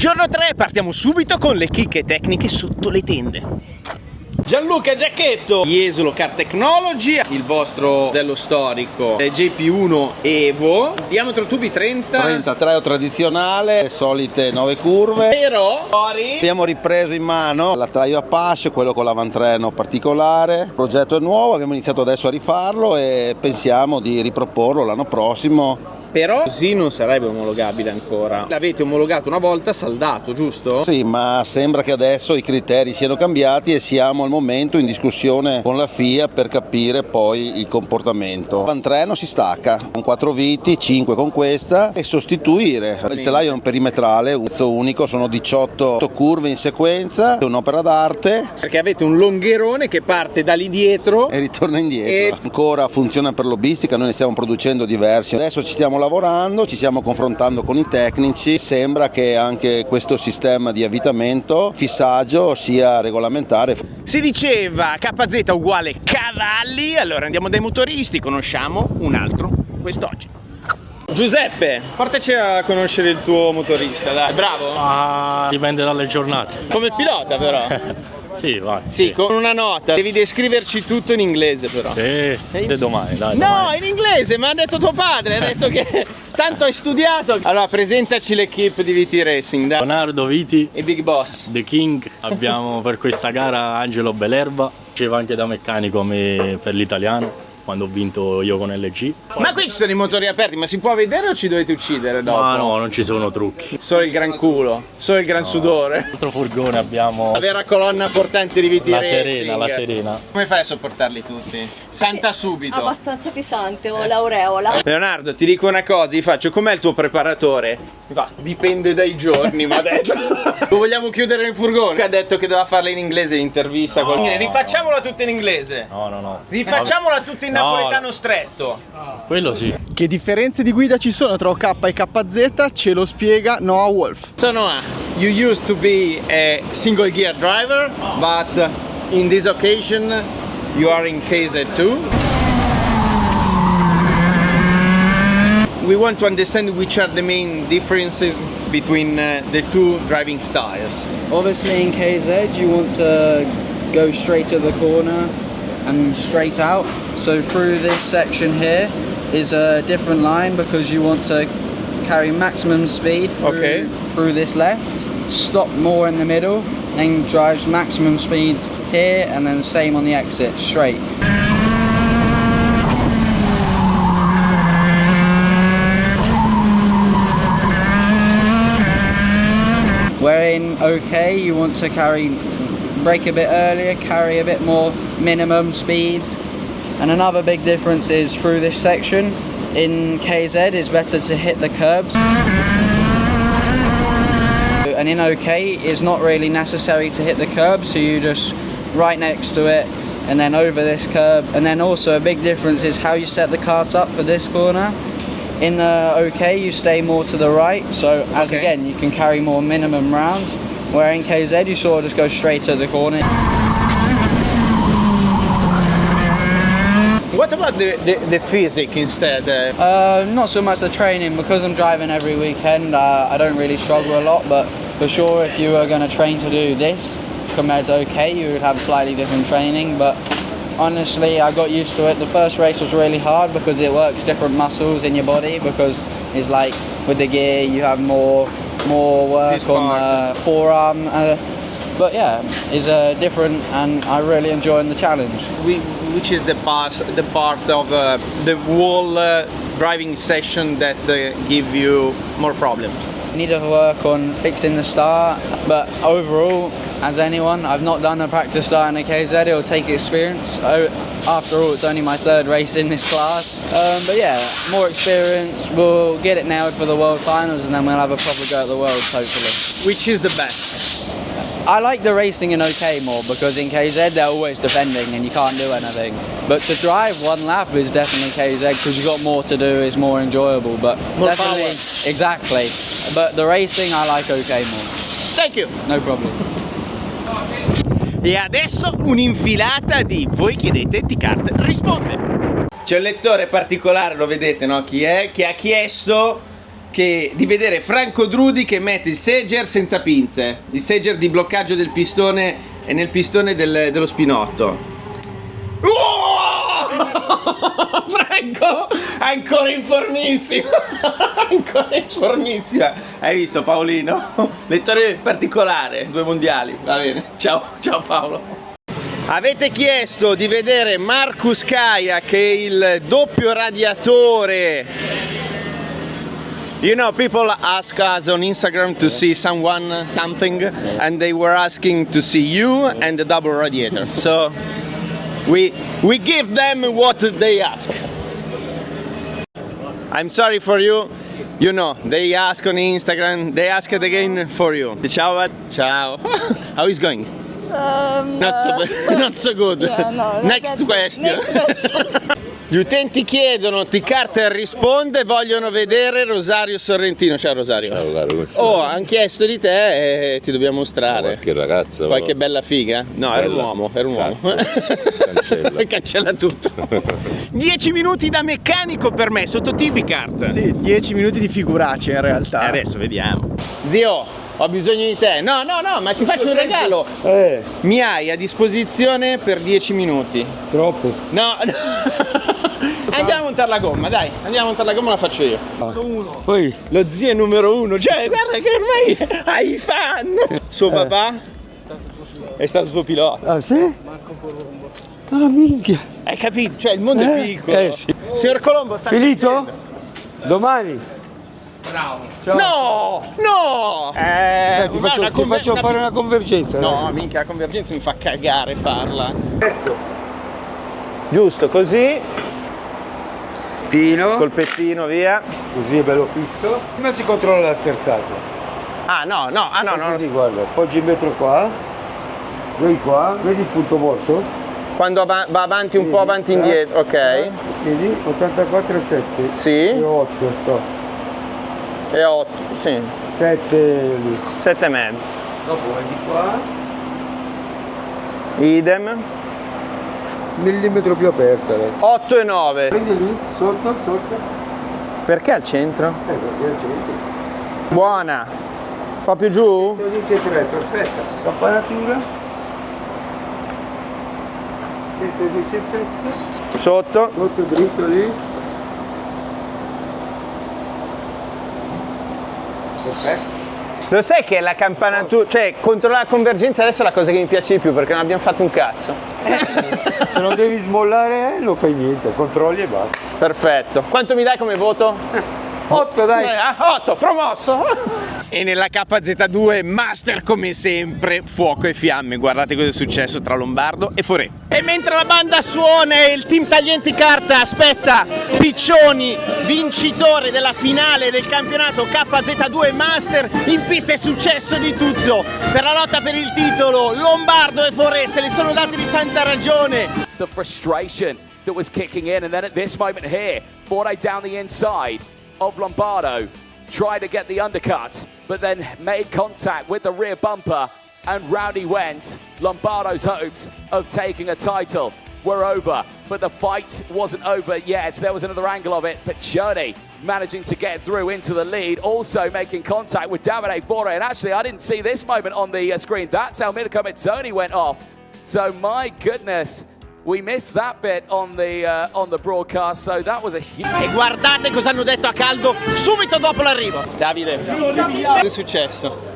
Giorno 3, partiamo subito con le chicche tecniche sotto le tende. Gianluca Giacchetto, Jesolo Kart Technology, il vostro dello storico JP1 Evo, diametro tubi 30. 33 tradizionale, le solite 9 curve. Però abbiamo ripreso in mano l'attraio Apache, quello con l'avantreno particolare. Il progetto è nuovo, abbiamo iniziato adesso a rifarlo e pensiamo di riproporlo l'anno prossimo. Però così non sarebbe omologabile ancora. L'avete omologato una volta, saldato, giusto? Sì, ma sembra che adesso i criteri siano cambiati e siamo al momento in discussione con la FIA per capire poi il comportamento. L'avantreno si stacca con 4 viti, 5 con questa, e sostituire. Il telaio è un perimetrale, un pezzo unico, sono 18 curve in sequenza, è un'opera d'arte. Perché avete un longherone che parte da lì dietro E ritorna indietro. Ancora funziona per lobbistica, noi ne stiamo producendo diversi. Adesso ci stiamo lavorando, ci stiamo confrontando con i tecnici. Sembra che anche questo sistema di avvitamento, fissaggio, sia regolamentare. Si diceva KZ uguale cavalli, allora andiamo dai motoristi, conosciamo un altro quest'oggi. Giuseppe, portaci a conoscere il tuo motorista, dai, bravo? Dipende dalle giornate. Come pilota però. Sì, vai. Sì, con una nota. Devi descriverci tutto in inglese però. Sì, domani, dai. No, domani. in inglese, mi ha detto tuo padre, ha detto che tanto hai studiato. Allora, presentaci l'equipe di VT Racing, dai. Leonardo Viti E Big Boss. The King. Abbiamo per questa gara Angelo Belerba, faceva anche da meccanico per l'italiano quando ho vinto io con LG. Ma qui ci sono i motori aperti, ma si può vedere o ci dovete uccidere dopo? No, non ci sono trucchi. Solo il gran culo, solo il gran sudore. Altro furgone abbiamo La vera colonna portante di VT la Racing. La Serena. Come fai a sopportarli tutti? Santa subito. Abbastanza pesante, ho l'aureola. Leonardo, ti dico una cosa, gli faccio, com'è il tuo preparatore? Mi fa, dipende dai giorni, mi ha detto. Lo vogliamo chiudere in furgone? Ha detto che doveva farla in inglese l'intervista. Rifacciamola tutta in inglese. No. Rifacciamola tutta in napoletano stretto. Quello sì. Che differenze di guida ci sono tra OK e KZ? Ce lo spiega Noah Wolf. So Noah, you used to be a single gear driver, but in this occasion you are in KZ2. We want to understand which are the main differences between the two driving styles. Obviously in KZ you want to go straight at the corner and straight out, so through this section here is a different line because you want to carry maximum speed through this left, stop more in the middle, then drives maximum speed here, and then same on the exit, straight. Where in OK you want to brake a bit earlier, carry a bit more minimum speed. And another big difference is through this section in KZ it's better to hit the curbs, and in OK it's not really necessary to hit the curb, so you just right next to it and then over this curb. And then also a big difference is how you set the karts up for this corner. In OK you stay more to the right, so as again you can carry more minimum rounds, where in KZ you sort of just go straight at the corner. What about the physics instead? Not so much the training, because I'm driving every weekend. I don't really struggle a lot, but for sure if you were going to train to do this compared to OK you would have slightly different training, but honestly I got used to it. The first race was really hard because it works different muscles in your body, because it's like with the gear you have more work on the forearm, but yeah, it's different and I really enjoying the challenge. Which is the part of the whole driving session that give you more problems? I need to work on fixing the start, but overall, as anyone, I've not done a practice start in a KZ. It'll take experience. After all, it's only my third race in this class. But yeah, more experience. We'll get it nailed for the World Finals, and then we'll have a proper go at the Worlds, hopefully. Which is the best? I like the racing in OK more, because in KZ they're always defending and you can't do anything. But to drive one lap is definitely KZ, because you've got more to do, it's more enjoyable. But more definitely, power. Exactly. But the racing I like OK more. Thank you. No problem. E adesso un'infilata di Voi chiedete, TKART risponde. C'è un lettore particolare, lo vedete, no? Chi è? Che ha chiesto di vedere Franco Drudi che mette il segger senza pinze, il segger di bloccaggio del pistone e nel pistone dello spinotto. Franco ancora in formissima. Ancora in formissima. Hai visto Paolino? Lettore particolare, 2 mondiali. Va bene, ciao Paolo. Avete chiesto di vedere Marcus Kaja, che è il doppio radiatore. You know, people ask us on Instagram to see something, and they were asking to see you and the double radiator. So we give them what they ask. I'm sorry for you. You know, they ask on Instagram, they ask it again for you. Ciao. How is going? Not so good. Yeah, no, Next question. Gli utenti chiedono, TKART risponde, vogliono vedere Rosario Sorrentino. Ciao Rosario. Ciao caro, come stai? Oh, hanno chiesto di te e ti dobbiamo mostrare. Qualche ragazza? Qualche bella figa? No, bella. era un uomo. Cancella. Cancella tutto. 10 minuti da meccanico per me, sotto TBKart. Sì, 10 minuti di figuraccia in realtà. Adesso vediamo. Zio, ho bisogno di te. No, ma ti faccio un regalo. Mi hai a disposizione per 10 minuti. Troppo. No. Andiamo a montare la gomma, dai. Andiamo a montare la gomma, la faccio io. Poi Lo zio è numero 1. Cioè, guarda che ormai hai i fan. Suo papà è stato tuo pilota. ah sì? Ah minchia. Hai capito? Cioè, il mondo è piccolo. Sì. Signor Colombo, sta Finito? capendo? Domani? No! Ti faccio fare una convergenza. No, minchia, la convergenza mi fa cagare farla. Giusto, così. Pino. Col pettino, via. Così è bello fisso. Prima si controlla la sterzata. Ah, no. Così, guarda, appoggi il metro qua. Vedi qua, vedi il punto morto? Quando va avanti un po' avanti e indietro, ok. Vedi? 84,7. Sì. E 8, sto. E 8, sì. 7 lì. 7 e mezzo. Dopo vedi qua. Idem. Millimetro più aperta. 8 e 9. Prendi lì, sotto. Perché al centro? Perché al centro. Buona. Proprio giù? Così c'è 3, perfetta. Campanatura. 117. Sotto. Sotto dritto lì. Perfetto. Lo sai che la campanatura, cioè controllare la convergenza adesso è la cosa che mi piace di più perché non abbiamo fatto un cazzo. Se non devi smollare non fai niente, controlli e basta. Perfetto. Quanto mi dai come voto? 8 dai. 8, promosso! E nella KZ2 Master come sempre, fuoco e fiamme. Guardate cosa è successo tra Lombardo e Forè. E mentre la banda suona e il team taglienti carta aspetta Piccioni, vincitore della finale del campionato KZ2 Master, in pista è successo di tutto. Per la lotta per il titolo, Lombardo e Forè se li sono dati di santa ragione. The frustration that was kicking in, and then at this moment here, Forte down the inside of Lombardo, tried to get the undercut, but then made contact with the rear bumper, and round he went. Lombardo's hopes of taking a title were over, but the fight wasn't over yet. There was another angle of it, but Piccioni managing to get through into the lead, also making contact with Davide Forte, and actually I didn't see this moment on the screen. That's how Mirko Mezzoni went off. So my goodness, we missed that bit on the broadcast, so that was a huge... E guardate cosa hanno detto a caldo subito dopo l'arrivo. Davide, cosa è successo?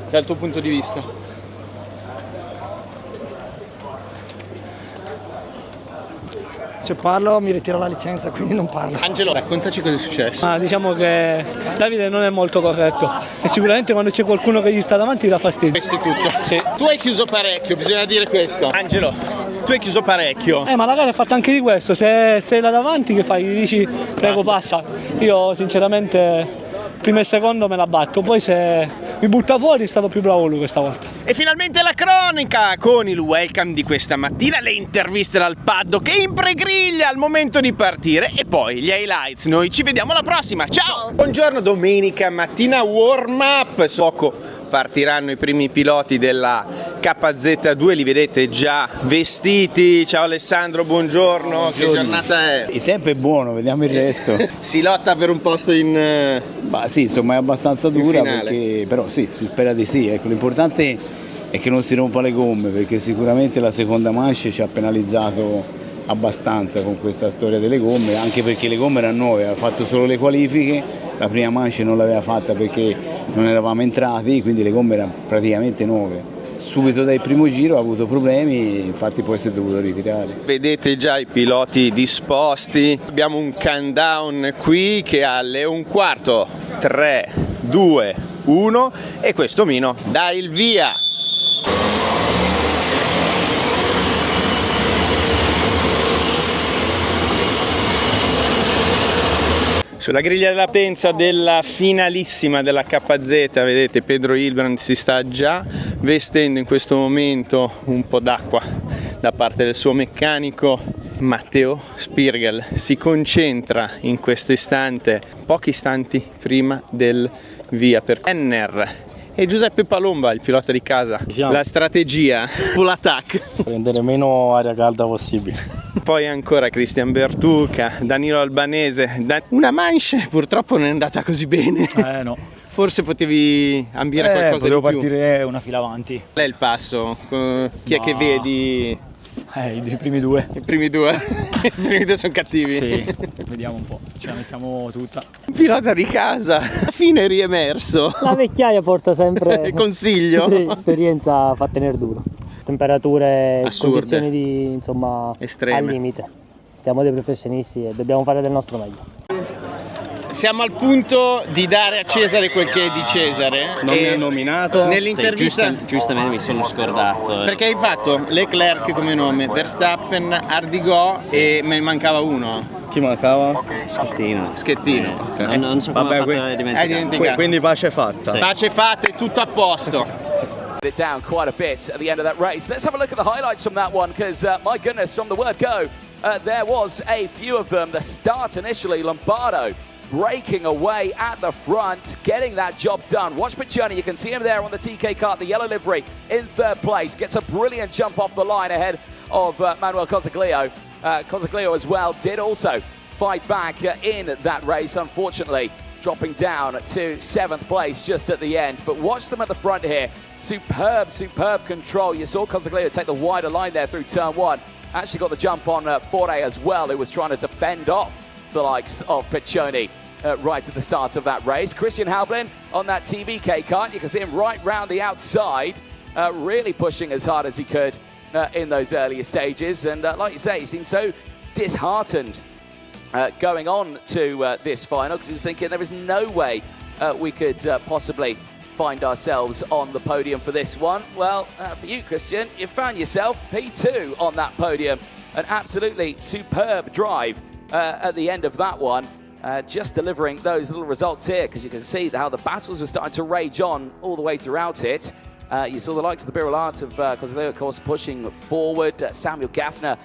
Dal tuo punto di vista? Se parlo mi ritiro la licenza, quindi non parlo. Angelo, raccontaci cosa è successo. Diciamo che Davide non è molto corretto e sicuramente quando c'è qualcuno che gli sta davanti dà fastidio. Questo è tutto. Sì. Tu hai chiuso parecchio, bisogna dire questo. Angelo, tu hai chiuso parecchio. Ma la gara è fatta anche di questo, se sei là davanti che fai? Gli dici prego passa. Io sinceramente primo e secondo me la batto, poi se mi butta fuori è stato più bravo lui questa volta. E finalmente la cronaca con il welcome di questa mattina, le interviste dal paddock in pregriglia al momento di partire e poi gli highlights. Noi ci vediamo alla prossima, ciao! Buongiorno, domenica mattina warm up, poco partiranno i primi piloti della KZ2, li vedete già vestiti. Ciao Alessandro, buongiorno. Che giornata è? Il tempo è buono, vediamo il resto. Si lotta per un posto in... Bah, sì, insomma è abbastanza dura, perché, però sì, si spera di sì. Ecco, l'importante è che non si rompa le gomme, perché sicuramente la seconda manche ci ha penalizzato abbastanza con questa storia delle gomme, anche perché le gomme erano nuove, aveva fatto solo le qualifiche, la prima manche non l'aveva fatta perché non eravamo entrati, quindi le gomme erano praticamente nuove. Subito dal primo giro ha avuto problemi, infatti poi si è dovuto ritirare. Vedete già i piloti disposti, abbiamo un countdown qui che alle 1/4, 3, 2, 1 e questo omino dà il via. Sulla griglia della pensa della finalissima della KZ, vedete Pedro Hilbrand si sta già vestendo in questo momento un po' d'acqua da parte del suo meccanico. Matteo Spirgel si concentra in questo istante, pochi istanti prima del via per Enner. E Giuseppe Palomba, il pilota di casa, la strategia full attack. Prendere meno aria calda possibile. Poi ancora Cristian Bertucca, Danilo Albanese, una manche purtroppo non è andata così bene. No. Forse potevi ambire qualcosa di più. Potevo partire una fila avanti. Qual è il passo? Chi è che vedi? I primi due. I primi due? I primi due sono cattivi? Sì, vediamo un po', ce la mettiamo tutta. Pilota di casa, alla fine è riemerso. La vecchiaia porta sempre consiglio. Sì, esperienza fa tenere duro. Temperature, assurde, condizioni di, insomma, estreme, al limite. Siamo dei professionisti e dobbiamo fare del nostro meglio. Siamo al punto di dare a Cesare quel che è di Cesare. Non mi ha nominato. Nell'intervista giustamente mi sono scordato. Perché hai fatto Leclerc come nome, Verstappen, Ardigò e me ne mancava uno. Chi mancava? Schettino. Okay. Non so come vabbè, ho dimenticato. Quindi pace fatta. Sì. Pace fatta, è tutto a posto. It down quite a bit at the end of that race. Let's have a look at the highlights from that one, because my goodness, from the word go, there was a few of them. The start initially, Lombardo breaking away at the front, getting that job done. Watch Piccioni, you can see him there on the TKART, the yellow livery, in third place. Gets a brilliant jump off the line ahead of Manuel Cosaglio. Cosaglio as well did also fight back in that race, unfortunately dropping down to 7th place just at the end. But watch them at the front here. Superb control. You saw Cosaglio take the wider line there through turn 1. Actually got the jump on Foray as well, who was trying to defend off the likes of Piccioni right at the start of that race. Christian Halblin on that TBKart. You can see him right round the outside, really pushing as hard as he could in those earlier stages. And like you say, he seems so disheartened going on to this final, because he was thinking there is no way we could possibly find ourselves on the podium for this one. Well, for you, Christian, you found yourself P2 on that podium. An absolutely superb drive at the end of that one, just delivering those little results here, because you can see how the battles were starting to rage on all the way throughout it. You saw the likes of the Birol Art of Cosaglio, of course, pushing forward. Samuel Gaffner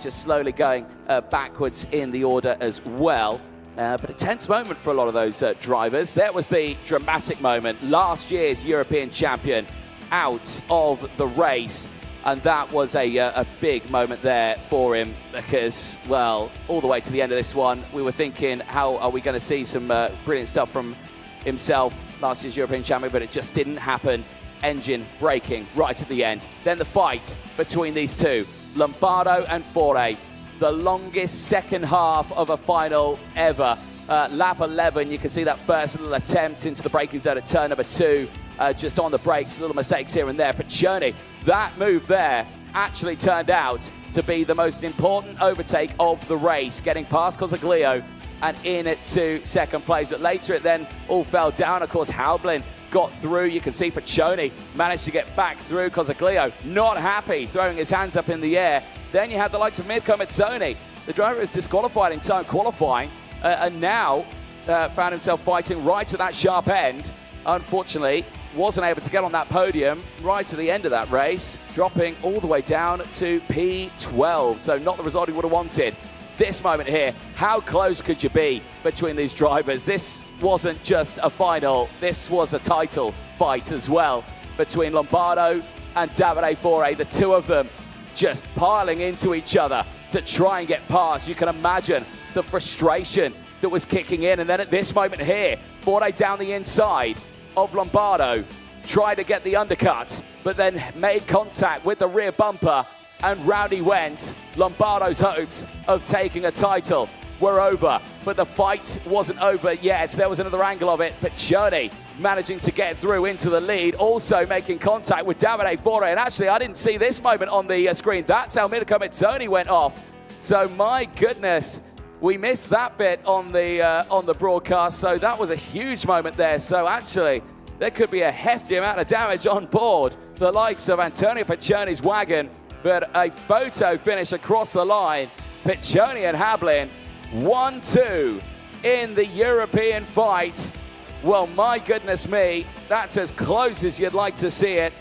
just slowly going backwards in the order as well. But a tense moment for a lot of those drivers. There was the dramatic moment. Last year's European champion out of the race. And that was a big moment there for him, because, well, all the way to the end of this one, we were thinking, how are we going to see some brilliant stuff from himself, last year's European champion, but it just didn't happen. Engine braking right at the end. Then the fight between these two, Lombardo and Foray, the longest second half of a final ever. Lap 11, you can see that first little attempt into the braking zone at turn number 2. Just on the brakes, little mistakes here and there. But Piccioni, that move there actually turned out to be the most important overtake of the race, getting past Cosaglio and in it to second place. But later it then all fell down. Of course, Halblin got through. You can see Piccioni managed to get back through. Cosaglio not happy, throwing his hands up in the air. Then you had the likes of Mirko Mazzoni. The driver was disqualified in time qualifying and now found himself fighting right at that sharp end. Unfortunately, wasn't able to get on that podium right to the end of that race, dropping all the way down to P12. So not the result he would have wanted. This moment here, how close could you be between these drivers? This wasn't just a final, this was a title fight as well between Lombardo and Davide Fore. The two of them just piling into each other to try and get past. You can imagine the frustration that was kicking in. And then at this moment here, Fore down the inside of Lombardo, tried to get the undercut, but then made contact with the rear bumper, and round he went. Lombardo's hopes of taking a title were over, but the fight wasn't over yet. There was another angle of it, but Piccioni managing to get through into the lead, also making contact with Davide Fore. And actually, I didn't see this moment on the screen. That's how Mirko Mezzoni went off. So my goodness, we missed that bit on the broadcast. So that was a huge moment there. So actually, there could be a hefty amount of damage on board the likes of Antonio Piccioni's wagon, but a photo finish across the line. Piccioni and Hablin 1-2 in the European fight. Well, my goodness me, that's as close as you'd like to see it.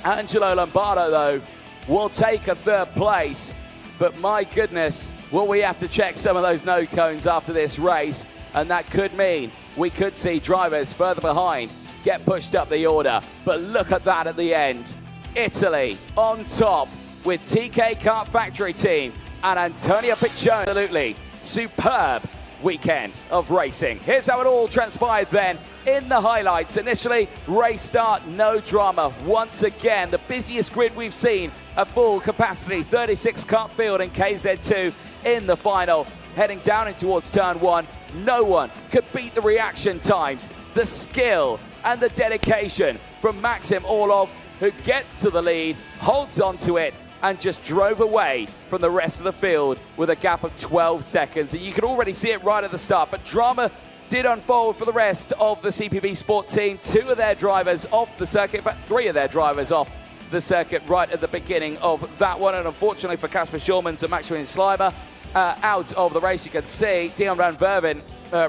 Angelo Lombardo, though, will take a third place. But my goodness, will we have to check some of those no cones after this race? And that could mean we could see drivers further behind get pushed up the order. But look at that at the end. Italy on top with TKART Factory Team and Antonio Piccioni. Absolutely superb weekend of racing. Here's how it all transpired then in the highlights. Initially, race start, no drama. Once again, the busiest grid we've seen, a full capacity 36 kart field in KZ2 in the final. Heading down in towards turn one, no one could beat the reaction times, the skill and the dedication from Maxim Orlov, who gets to the lead, holds onto it, and just drove away from the rest of the field with a gap of 12 seconds. And you could already see it right at the start, but drama did unfold for the rest of the CPV Sport team. Two of their drivers off the circuit, in fact, three of their drivers off the circuit right at the beginning of that one. And unfortunately for Casper Schulmans and Maximilian Schleimer, out of the race. You can see Dion van Verven,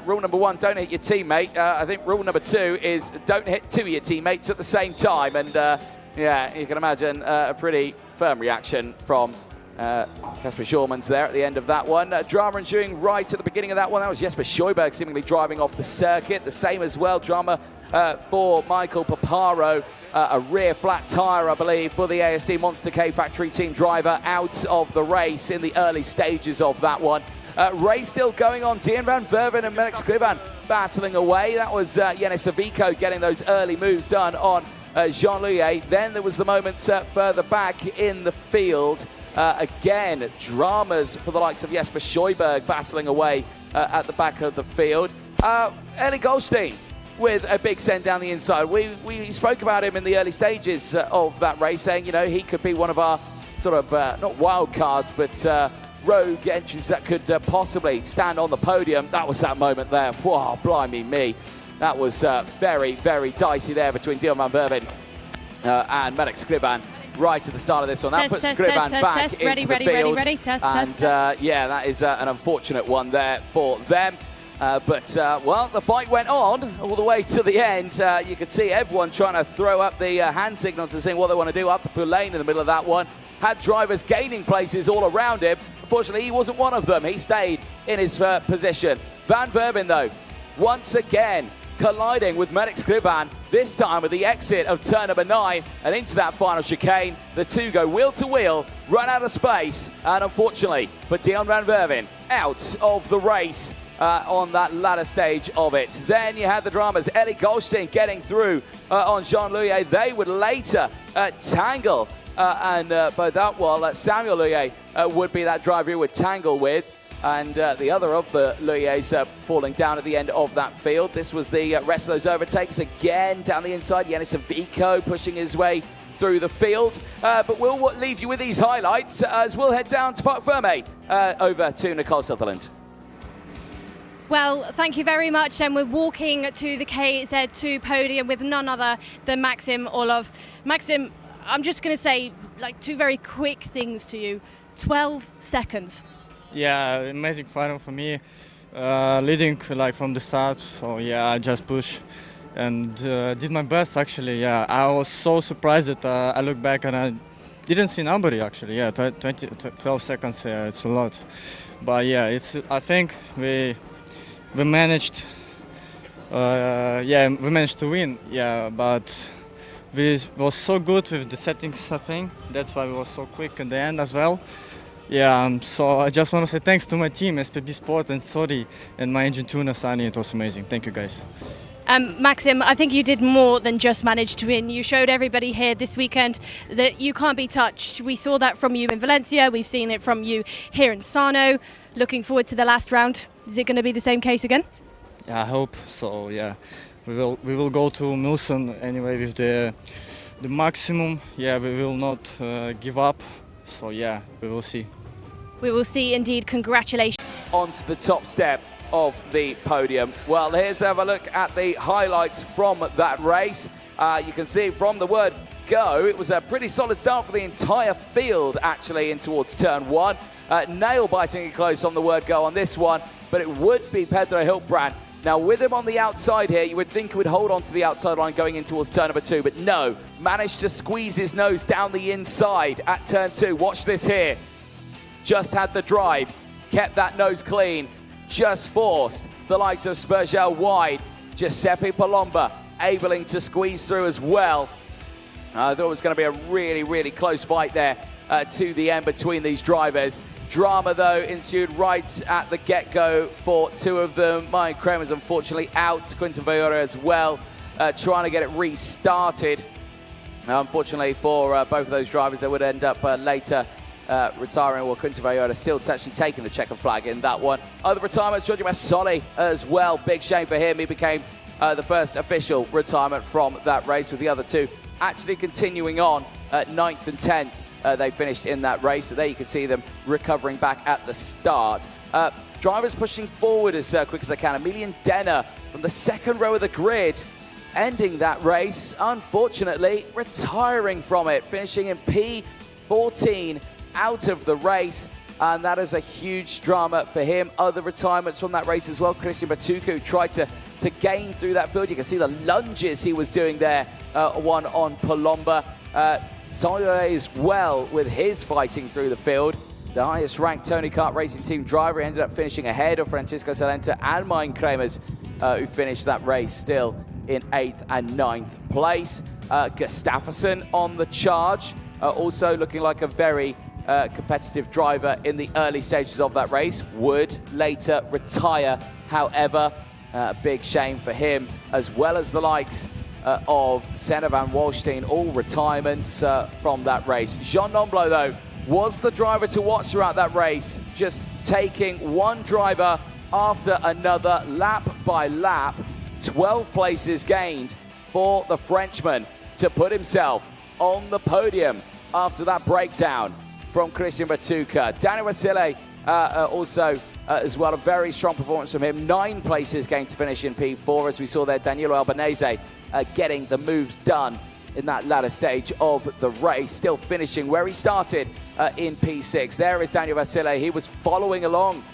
rule number one, don't hit your teammate. I think rule number two is don't hit two of your teammates at the same time. And yeah, you can imagine a pretty firm reaction from Casper Schulmans there at the end of that one. Drama ensuing right at the beginning of that one. That was Jesper Scheuberg seemingly driving off the circuit. The same as well, drama for Michael Paparo. A rear flat tyre, I believe, for the ASD Monster K Factory Team driver out of the race in the early stages of that one. Race still going on. Dion van Verven and Melik Skrivan battling away. That was Yanis Avico getting those early moves done on Jean-Louis. Then there was the moment further back in the field. Again, dramas for the likes of Jesper Scheuberg battling away at the back of the field. Eli Goldstein with a big send down the inside. We spoke about him in the early stages of that race, saying, you know, he could be one of our sort of, not wild cards, but rogue entries that could possibly stand on the podium. That was that moment there. Wow, blimey me. That was very, very dicey there between Dion van Verven and Melik Skrivan right at the start of this one. That puts Skrivan back into the field. And yeah, that is an unfortunate one there for them. Well, the fight went on all the way to the end. You could see everyone trying to throw up the hand signals and saying what they want to do up the pool lane in the middle of that one. Had drivers gaining places all around him. Unfortunately, he wasn't one of them. He stayed in his position. Van Verven, though, once again colliding with Melik Skrivan, this time with the exit of turn number 9 and into that final chicane. The two go wheel to wheel, run out of space, and unfortunately put Dion van Verven out of the race on that latter stage of it. Then you had the dramas. Eli Goldstein getting through on Jean-Louis. They would later tangle and both out while Samuel Louis would be that driver who would tangle with. And the other of the Louis falling down at the end of that field. This was the rest of those overtakes again down the inside. Yanis Avico pushing his way through the field. But we'll leave you with these highlights as we'll head down to Parc Fermé over to Nicole Sutherland. Well, thank you very much. And we're walking to the KZ2 podium with none other than Maxim Orlov. Maxim, I'm just going to say like two very quick things to you. 12 seconds. Yeah, amazing final for me, leading like from the start. So yeah, I just pushed and did my best actually. Yeah, I was so surprised that I looked back and I didn't see nobody actually. Yeah, 12 seconds. Yeah, it's a lot. But yeah, I think we managed yeah, we managed to win. Yeah, but we was so good with the settings, I think. That's why we were so quick in the end as well. Yeah, so I just want to say thanks to my team, SPB Sport and Sori, and my engine tuner, Sarno. It was amazing. Thank you, guys. Maxim, I think you did more than just manage to win. You showed everybody here this weekend that you can't be touched. We saw that from you in Valencia. We've seen it from you here in Sarno. Looking forward to the last round. Is it going to be the same case again? Yeah, I hope so. Yeah, we will go to Milson anyway with the maximum. Yeah, we will not give up. So yeah, we will see. We will see indeed. Congratulations. Onto the top step of the podium. Well, here's have a look at the highlights from that race. You can see from the word go, it was a pretty solid start for the entire field actually in towards turn one. Nail-biting it close on the word go on this one, but it would be Pedro Hiltbrand. Now with him on the outside here, you would think he would hold on to the outside line going in towards turn number two, but no, managed to squeeze his nose down the inside at turn two. Watch this here. Just had the drive, kept that nose clean, just forced the likes of Spergel wide. Giuseppe Palomba able to squeeze through as well. I thought it was going to be a really, really close fight there to the end between these drivers. Drama, though, ensued right at the get-go for two of them. Mike Kramer's unfortunately out. Quinton Vieira as well, trying to get it restarted. Unfortunately for both of those drivers, they would end up later retiring. Well, Quinton Vieira still actually taking the checker flag in that one. Other retirements, Giorgio Massoli as well. Big shame for him. He became the first official retirement from that race, with the other two actually continuing on at 9th and 10th. They finished in that race, so there you can see them recovering back at the start. Drivers pushing forward as quick as they can. Emilian Denner from the second row of the grid, ending that race, unfortunately retiring from it, finishing in P14 out of the race, and that is a huge drama for him. Other retirements from that race as well. Christian Batuku tried to gain through that field. You can see the lunges he was doing there, one on Palomba. Tyler as well with his fighting through the field. The highest ranked TKART Racing Team driver ended up finishing ahead of Francisco Salenta and Mine Kramers, who finished that race still in 8th and 9th place. Gustafsson on the charge, also looking like a very competitive driver in the early stages of that race. Would later retire, however. Big shame for him, as well as the likes of Senna van Walstein, all retirements from that race. Jean Nomblo, though, was the driver to watch throughout that race, just taking one driver after another, lap by lap. 12 places gained for the Frenchman to put himself on the podium after that breakdown from Christian Batuka. Daniel Vasile also as well, a very strong performance from him. 9 places gained to finish in P4, as we saw there, Danilo Albanese getting the moves done in that latter stage of the race, still finishing where he started in P6. There is Daniel Vasile. He was following along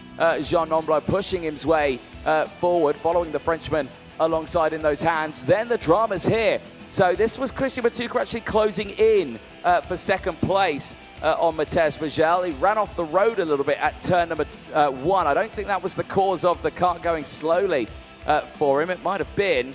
Jean Nomblo, pushing his way forward, following the Frenchman alongside in those hands. Then the drama's here. So this was Christian Batuka actually closing in for second place on Matej Spergel. He ran off the road a little bit at turn number 1. I don't think that was the cause of the kart going slowly for him. It might have been,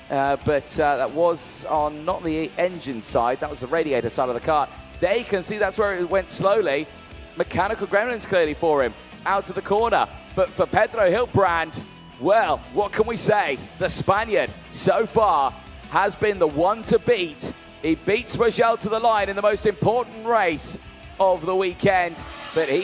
but that was on not the engine side, that was the radiator side of the kart. There you can see that's where it went slowly. Mechanical gremlins clearly for him, out of the corner. But for Pedro Hiltbrand, well, what can we say? The Spaniard so far has been the one to beat. He beat Spergel to the line in the most important race of the weekend, but he